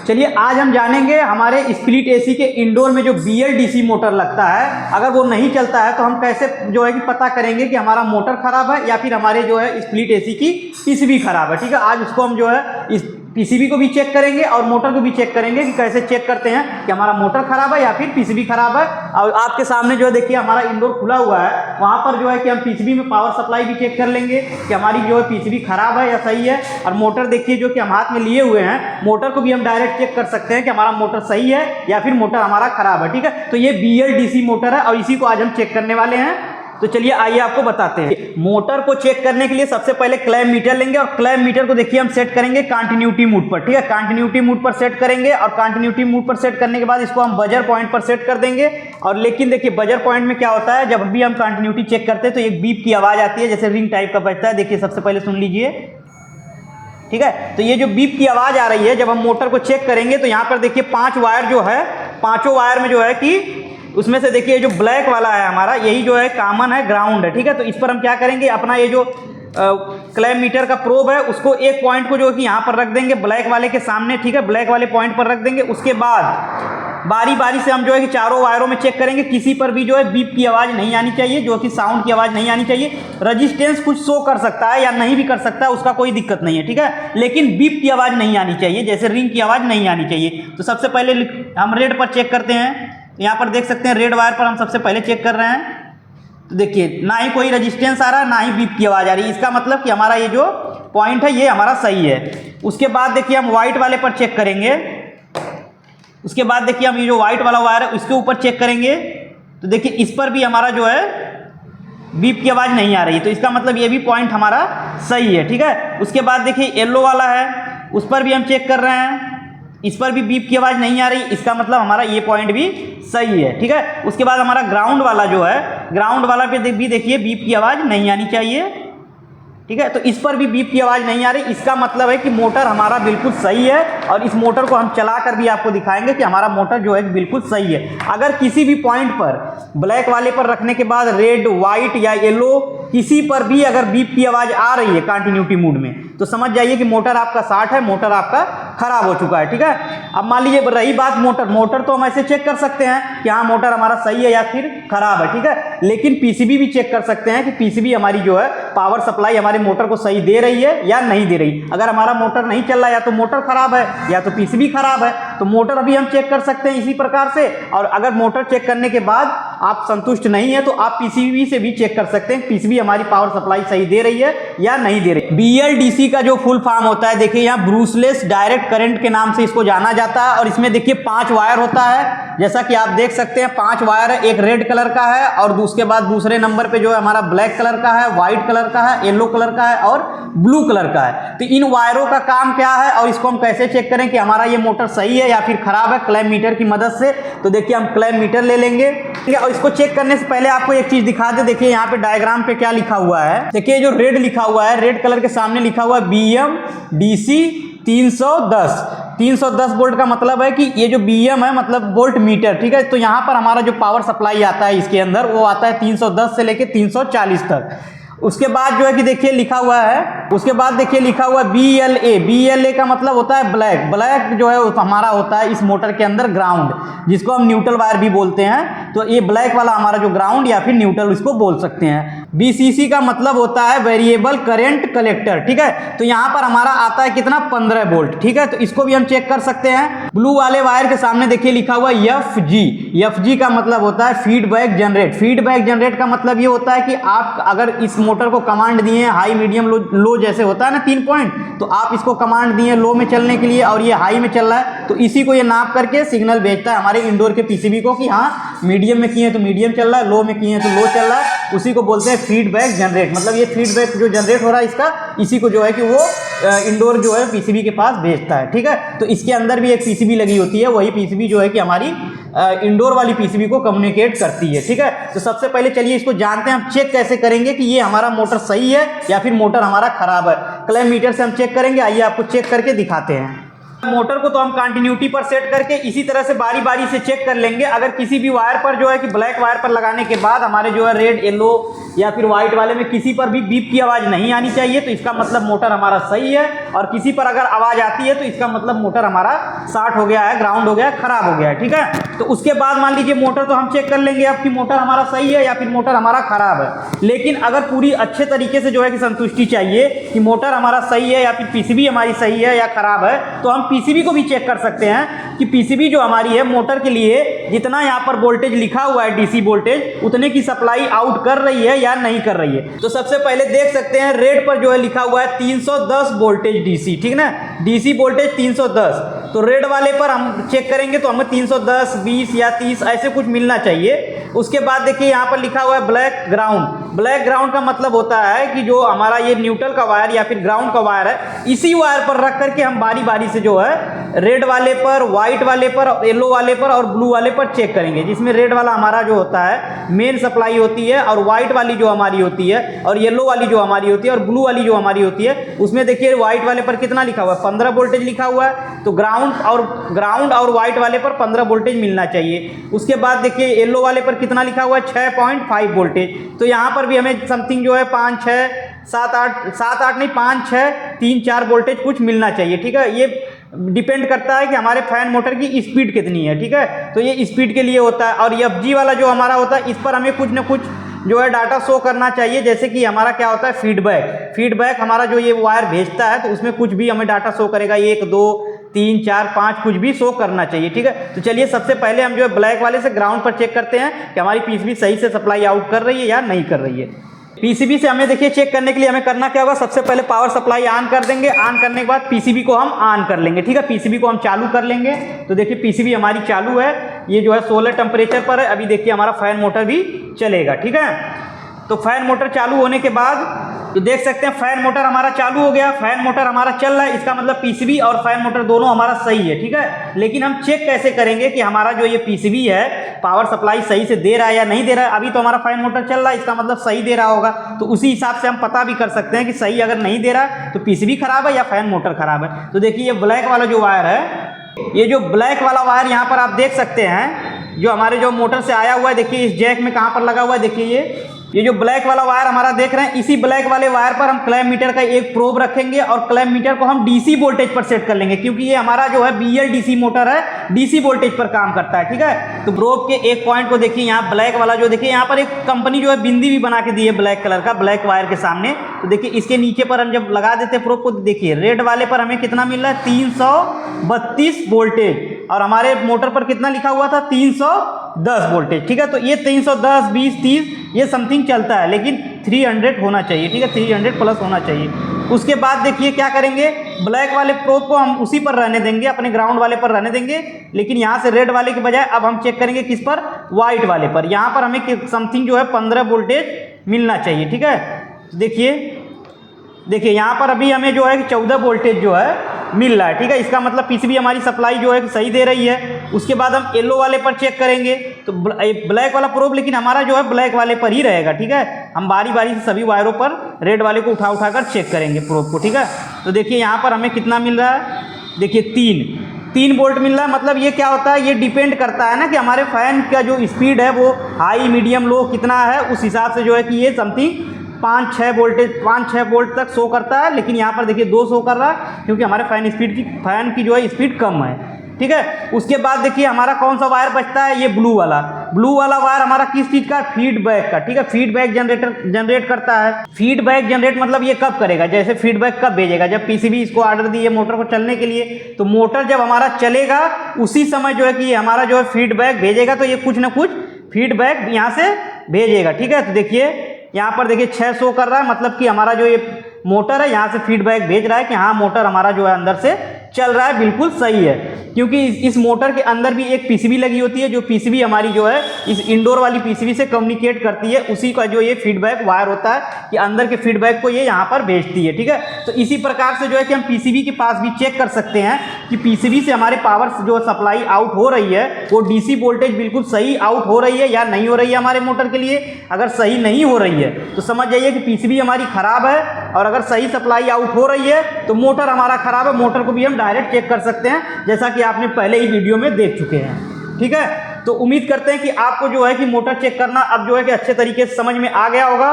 चलिए आज हम जानेंगे हमारे स्प्लिट एसी के इंडोर में जो BLDC मोटर लगता है, अगर वो नहीं चलता है तो हम कैसे जो है कि पता करेंगे कि हमारा मोटर खराब है या फिर हमारे जो है स्प्लिट एसी की PCB खराब है। ठीक है, आज उसको हम जो है इस PCB को भी चेक करेंगे और मोटर को भी चेक करेंगे कि कैसे चेक करते हैं कि हमारा मोटर खराब है या फिर PCB खराब है। और आपके सामने जो है देखिए हमारा इंडोर खुला हुआ है, वहाँ पर जो है कि हम PCB में पावर सप्लाई भी चेक कर लेंगे कि हमारी जो है PCB खराब है या सही है। और मोटर देखिए जो कि हम हाथ में लिए हुए हैं, मोटर को भी हम डायरेक्ट चेक कर सकते हैं कि हमारा मोटर सही है या फिर मोटर हमारा खराब है। ठीक है, तो ये BLDC मोटर है और इसी को आज हम चेक करने वाले हैं। तो चलिए आइए आपको बताते हैं। मोटर को चेक करने के लिए सबसे पहले क्लैंप मीटर लेंगे और क्लैंप मीटर को देखिए हम सेट करेंगे कंटिन्यूटी मोड पर। ठीक है, कंटिन्यूटी मोड पर सेट करेंगे और कंटिन्यूटी मोड पर सेट करने के बाद इसको हम बजर पॉइंट पर सेट कर देंगे। और लेकिन देखिए बजर पॉइंट में क्या होता है, जब भी हम कंटिन्यूटी चेक करते हैं तो एक बीप की आवाज़ आती है, जैसे रिंग टाइप का बजता है। देखिए सबसे पहले सुन लीजिए। ठीक है, तो ये जो बीप की आवाज़ आ रही है जब हम मोटर को चेक करेंगे तो यहाँ पर देखिए 5 वायर जो है, पाँचों वायर में जो है कि उसमें से देखिए जो ब्लैक वाला है हमारा, यही जो है कॉमन है, ग्राउंड है। ठीक है, तो इस पर हम क्या करेंगे, अपना ये जो क्लैंप मीटर का प्रोब है उसको एक पॉइंट को जो है कि यहाँ पर रख देंगे ब्लैक वाले के सामने। ठीक है, ब्लैक वाले पॉइंट पर रख देंगे। उसके बाद बारी बारी से हम जो है कि चारों वायरों में चेक करेंगे, किसी पर भी जो है बीप की आवाज़ नहीं आनी चाहिए, जो कि साउंड की आवाज़ नहीं आनी चाहिए। रजिस्टेंस कुछ शो कर सकता है या नहीं भी कर सकता है, उसका कोई दिक्कत नहीं है। ठीक है, लेकिन बीप की आवाज़ नहीं आनी चाहिए, जैसे रिंग की आवाज़ नहीं आनी चाहिए। तो सबसे पहले हम रेड पर चेक करते हैं। यहाँ पर देख सकते हैं रेड वायर पर हम सबसे पहले चेक कर रहे हैं। तो देखिए ना ही कोई रेजिस्टेंस आ रहा है, ना ही बीप की आवाज़ आ रही है। इसका मतलब कि हमारा ये जो पॉइंट है ये हमारा सही है। उसके बाद देखिए हम वाइट वाले पर चेक करेंगे। उसके बाद देखिए हम ये जो वाइट वाला वायर है उसके ऊपर चेक करेंगे। तो देखिए इस पर भी हमारा जो है बीप की आवाज़ नहीं आ रही है, तो इसका मतलब ये भी पॉइंट हमारा सही है। ठीक है, उसके बाद देखिए येलो वाला है, उस पर भी हम चेक कर रहे हैं, इस पर भी बीप की आवाज़ नहीं आ रही, इसका मतलब हमारा ये पॉइंट भी सही है। ठीक है, उसके बाद हमारा ग्राउंड वाला जो है, ग्राउंड वाला पे भी देखिए बीप की आवाज़ नहीं आनी चाहिए। ठीक है, तो इस पर भी बीप की आवाज़ नहीं आ रही, इसका मतलब है कि मोटर हमारा बिल्कुल सही है। और इस मोटर को हम चला कर भी आपको दिखाएंगे कि हमारा मोटर जो है बिल्कुल सही है। अगर किसी भी पॉइंट पर ब्लैक वाले पर रखने के बाद रेड, वाइट या येलो किसी पर भी अगर बीप की आवाज़ आ रही है कंटिन्यूटी मोड में, तो समझ जाइए कि मोटर आपका शॉर्ट है, मोटर आपका खराब हो चुका है। ठीक है, अब मान लीजिए रही बात मोटर तो हम ऐसे चेक कर सकते हैं कि हाँ मोटर हमारा सही है या फिर खराब है। ठीक है, लेकिन PCB भी चेक कर सकते हैं कि PCB हमारी जो है पावर सप्लाई हमारे मोटर को सही दे रही है या नहीं दे रही। अगर हमारा मोटर नहीं चल रहा, या तो मोटर खराब है या तो PCB खराब है, तो मोटर अभी हम चेक कर सकते हैं इसी प्रकार से। और अगर मोटर चेक करने के बाद आप संतुष्ट नहीं है तो आप PCB से भी चेक कर सकते हैं PCB हमारी पावर सप्लाई सही दे रही है या नहीं दे रही। BLDC का जो फुल फॉर्म होता है देखिए यहाँ ब्रूसलेस डायरेक्ट करंट के नाम से इसको जाना जाता है। और इसमें देखिए 5 वायर होता है, जैसा कि आप देख सकते हैं 5 वायर है। एक रेड कलर का है और उसके बाद दूसरे नंबर पे जो है हमारा ब्लैक कलर का है, व्हाइट कलर का है, येलो कलर का है और ब्लू कलर का है। तो इन वायरों का काम क्या है और इसको हम कैसे चेक करें कि हमारा ये मोटर सही है या फिर खराब है क्लैंप मीटर की मदद से। तो देखिए हम क्लैंप मीटर ले लेंगे और इसको चेक करने से पहले आपको एक चीज दिखा दे। देखिए यहाँ पे डायग्राम पे क्या लिखा हुआ है, देखिए जो रेड लिखा हुआ है, रेड कलर के सामने लिखा हुआ है BMDC 310 वोल्ट का मतलब है कि ये जो BM है मतलब वोल्ट मीटर। ठीक है, तो यहाँ पर हमारा जो पावर सप्लाई आता है इसके अंदर वो आता है 310 से लेके 340 तक। उसके बाद जो है कि देखिए लिखा हुआ है, उसके बाद देखिए लिखा हुआ है BLA का मतलब होता है ब्लैक जो है हमारा होता है इस मोटर के अंदर ग्राउंड, जिसको हम न्यूट्रल वायर भी बोलते हैं। तो ये ब्लैक वाला हमारा जो ग्राउंड या फिर न्यूट्रल इसको बोल सकते हैं। BCC का मतलब होता है वेरिएबल करंट कलेक्टर। ठीक है, तो यहाँ पर हमारा आता है कितना 15 वोल्ट। ठीक है, तो इसको भी हम चेक कर सकते हैं। ब्लू वाले वायर के सामने देखिए लिखा हुआ है FG का मतलब होता है फीडबैक जनरेट। फीडबैक जनरेट का मतलब ये होता है कि आप अगर इस मोटर को कमांड दिए हाई, मीडियम, लो जैसे होता है ना 3 पॉइंट, तो आप इसको कमांड दिए लो में चलने के लिए और ये हाई में चल रहा है, तो इसी को ये नाप करके सिग्नल भेजता है हमारे इंडोर के PCB को कि हाँ मीडियम में किए तो मीडियम चल रहा है, लो में किए तो लो चल रहा है। उसी को बोलते हैं फीडबैक जनरेट। मतलब ये फीडबैक जो जनरेट हो रहा है इसका, इसी को जो है कि वो इंडोर जो है PCB के पास भेजता है। ठीक है, तो इसके अंदर भी एक PCB लगी होती है, वही PCB जो है कि हमारी इंडोर वाली PCB को कम्युनिकेट करती है। ठीक है, तो सबसे पहले चलिए इसको जानते हैं हम चेक कैसे करेंगे कि ये हमारा मोटर सही है या फिर मोटर हमारा खराब है। क्लैंप मीटर से हम चेक करेंगे, आइए आपको चेक करके दिखाते हैं। मोटर को तो हम कंटिन्यूटी पर सेट करके इसी तरह से बारी बारी से चेक कर लेंगे। अगर किसी भी वायर पर जो है कि ब्लैक वायर पर लगाने के बाद हमारे जो है रेड, येलो या फिर व्हाइट वाले में किसी पर भी बीप की आवाज़ नहीं आनी चाहिए, तो इसका मतलब मोटर हमारा सही है। और किसी पर अगर आवाज़ आती है तो इसका मतलब मोटर हमारा शॉर्ट हो गया है, ग्राउंड हो गया है, खराब हो गया है। ठीक है, तो उसके बाद मान लीजिए मोटर तो हम चेक कर लेंगे अब कि मोटर हमारा सही है या फिर मोटर हमारा खराब है। लेकिन अगर पूरी अच्छे तरीके से जो है कि संतुष्टि चाहिए कि मोटर हमारा सही है या फिर पीसीबी हमारी सही है या खराब है, तो हम पीसीबी को भी चेक कर सकते हैं कि पीसीबी जो हमारी है मोटर के लिए जितना यहाँ पर वोल्टेज लिखा हुआ है डीसी वोल्टेज, उतने की सप्लाई आउट कर रही है या नहीं कर रही है। तो सबसे पहले देख सकते हैं रेड पर जो है लिखा हुआ है 310 वोल्टेज डीसी, ठीक ना, डीसी वोल्टेज 310। तो रेड वाले पर हम चेक करेंगे तो हमें 310, 20 या 30 ऐसे कुछ मिलना चाहिए। उसके बाद देखिए यहाँ पर लिखा हुआ है ब्लैक ग्राउंड। ब्लैक ग्राउंड का मतलब होता है कि जो हमारा ये न्यूट्रल का वायर या फिर ग्राउंड का वायर है, इसी वायर पर रख करके हम बारी बारी से जो है रेड वाले पर, व्हाइट वाले पर, येलो वाले पर और ब्लू वाले पर चेक करेंगे। जिसमें रेड वाला हमारा जो होता है मेन सप्लाई होती है, और व्हाइट वाली जो हमारी होती है, और येलो वाली जो हमारी होती है, और ब्लू वाली जो हमारी होती है, उसमें देखिए व्हाइट वाले पर कितना लिखा हुआ है, 15 वोल्टेज लिखा हुआ है। तो ग्राउंड और व्हाइट वाले पर 15 वोल्टेज मिलना चाहिए। उसके बाद देखिए येलो वाले पर कितना लिखा हुआ है, 6.5 वोल्टेज। तो यहाँ पर भी हमें समथिंग जो है 5, 6, 7, 8 नहीं 5, 6, 3, 4 वोल्टेज कुछ मिलना चाहिए। ठीक है, ये डिपेंड करता है कि हमारे फैन मोटर की स्पीड कितनी है। ठीक है, तो ये स्पीड के लिए होता है। और एफजी वाला जो हमारा होता है, इस पर हमें कुछ ना कुछ जो है डाटा शो करना चाहिए। जैसे कि हमारा क्या होता है फीडबैक हमारा जो ये वायर भेजता है, तो उसमें कुछ भी हमें डाटा शो करेगा, 1, 2, 3, 4, 5 कुछ भी शो करना चाहिए। ठीक है, तो चलिए सबसे पहले हम जो है ब्लैक वाले से ग्राउंड पर चेक करते हैं कि हमारी पीसीबी सही से सप्लाई आउट कर रही है या नहीं कर रही है। पीसीबी से हमें देखिए चेक करने के लिए हमें करना क्या होगा, सबसे पहले पावर सप्लाई ऑन कर देंगे। ऑन करने के बाद पीसीबी को हम ऑन कर लेंगे। ठीक है, पीसीबी को हम चालू कर लेंगे। तो देखिए पीसीबी हमारी चालू है, ये जो है 16 टेम्परेचर पर है। अभी देखिए हमारा फैन मोटर भी चलेगा। ठीक है, तो फैन मोटर चालू होने के बाद तो देख सकते हैं फैन मोटर हमारा चालू हो गया, फैन मोटर हमारा चल रहा है। इसका मतलब पीसीबी और फैन मोटर दोनों हमारा सही है। ठीक है, लेकिन हम चेक कैसे करेंगे कि हमारा जो ये पीसीबी है पावर सप्लाई सही से दे रहा है या नहीं दे रहा है। अभी तो हमारा फैन मोटर चल रहा है, इसका मतलब सही दे रहा होगा। तो उसी हिसाब से हम पता भी कर सकते हैं कि सही अगर नहीं दे रहा है तो पीसीबी खराब है या फैन मोटर खराब है। तो देखिए ये ब्लैक वाला जो वायर है, ये जो ब्लैक वाला वायर यहाँ पर आप देख सकते हैं जो हमारे जो मोटर से आया हुआ है, देखिए इस जैक में कहाँ पर लगा हुआ है। देखिए ये जो ब्लैक वाला वायर हमारा देख रहे हैं, इसी ब्लैक वाले वायर पर हम क्लैम्प मीटर का एक प्रोब रखेंगे और क्लैम्प मीटर को हम डीसी वोल्टेज पर सेट कर लेंगे, क्योंकि ये हमारा जो है बीएल डीसी मोटर है, डीसी वोल्टेज पर काम करता है। ठीक है, तो प्रोब के एक पॉइंट को देखिए, यहाँ ब्लैक वाला जो देखिए यहाँ पर एक कंपनी जो है बिंदी भी बना के दी है ब्लैक कलर का, ब्लैक वायर के सामने। तो देखिए इसके नीचे पर हम जब लगा देते हैं प्रोब को, देखिए रेड वाले पर हमें कितना मिल रहा है, 332 वोल्टेज, और हमारे मोटर पर कितना लिखा हुआ था, 310 वोल्टेज। ठीक है, तो ये 310, 20, 30 ये समथिंग चलता है, लेकिन 300 होना चाहिए। ठीक है, 300 प्लस होना चाहिए। उसके बाद देखिए क्या करेंगे, ब्लैक वाले प्रोब को हम उसी पर रहने देंगे, अपने ग्राउंड वाले पर रहने देंगे, लेकिन यहाँ से रेड वाले के बजाय अब हम चेक करेंगे किस पर, व्हाइट वाले पर। यहाँ पर हमें समथिंग जो है 15 वोल्टेज मिलना चाहिए। ठीक है, देखिए यहाँ पर अभी हमें जो है 14 वोल्टेज जो है मिल रहा है। ठीक है, इसका मतलब पीसीबी हमारी सप्लाई जो है सही दे रही है। उसके बाद हम येलो वाले पर चेक करेंगे, तो ब्लैक वाला प्रोब लेकिन हमारा जो है ब्लैक वाले पर ही रहेगा। ठीक है, हम बारी बारी से सभी वायरों पर रेड वाले को उठा कर चेक करेंगे प्रोब को। ठीक है, तो देखिए यहाँ पर हमें कितना मिल रहा है, देखिए 3 वोल्ट मिल रहा है। मतलब ये क्या होता है, ये डिपेंड करता है ना कि हमारे फैन का जो स्पीड है वो हाई, मीडियम, लो कितना है, उस हिसाब से जो है कि ये समथिंग 5-6 वोल्ट तक शो करता है। लेकिन यहाँ पर देखिए 2 शो कर रहा है, क्योंकि हमारे फैन की जो है स्पीड कम है। ठीक है, उसके बाद देखिए हमारा कौन सा वायर बचता है, ये ब्लू वाला वायर हमारा किस चीज़ का, फीडबैक का। ठीक है, फीडबैक जनरेट करता है। फीडबैक जनरेट मतलब ये कब करेगा, जैसे फीडबैक कब भेजेगा, जब पीसीबी इसको ऑर्डर दी है मोटर को चलने के लिए, तो मोटर जब हमारा चलेगा उसी समय जो है कि हमारा जो है फीडबैक भेजेगा, तो ये कुछ ना कुछ फीडबैक यहाँ से भेजेगा। ठीक है, तो देखिए यहाँ पर देखिए 6 शो कर रहा है, मतलब कि हमारा जो ये मोटर है यहाँ से फीडबैक भेज रहा है कि हाँ मोटर हमारा जो है अंदर से चल रहा है, बिल्कुल सही है। क्योंकि इस मोटर के अंदर भी एक पीसीबी लगी होती है, जो पीसीबी हमारी जो है इस इंडोर वाली पीसीबी से कम्युनिकेट करती है, उसी का जो ये फीडबैक वायर होता है कि अंदर के फीडबैक को ये यहाँ पर भेजती है। ठीक है, तो इसी प्रकार से जो है कि हम पीसीबी के पास भी चेक कर सकते हैं कि पीसीबी से हमारे पावर जो सप्लाई आउट हो रही है वो डीसी वोल्टेज बिल्कुल सही आउट हो रही है या नहीं हो रही है हमारे मोटर के लिए। अगर सही नहीं हो रही है तो समझ जाइए कि पीसीबी हमारी खराब है, और अगर सही सप्लाई आउट हो रही है तो मोटर हमारा ख़राब है, मोटर को भी हम डायरेक्ट चेक कर सकते हैं, जैसा कि आपने पहले ही वीडियो में देख चुके हैं। ठीक है, तो उम्मीद करते हैं कि आपको जो है कि मोटर चेक करना अब जो है कि अच्छे तरीके से समझ में आ गया होगा।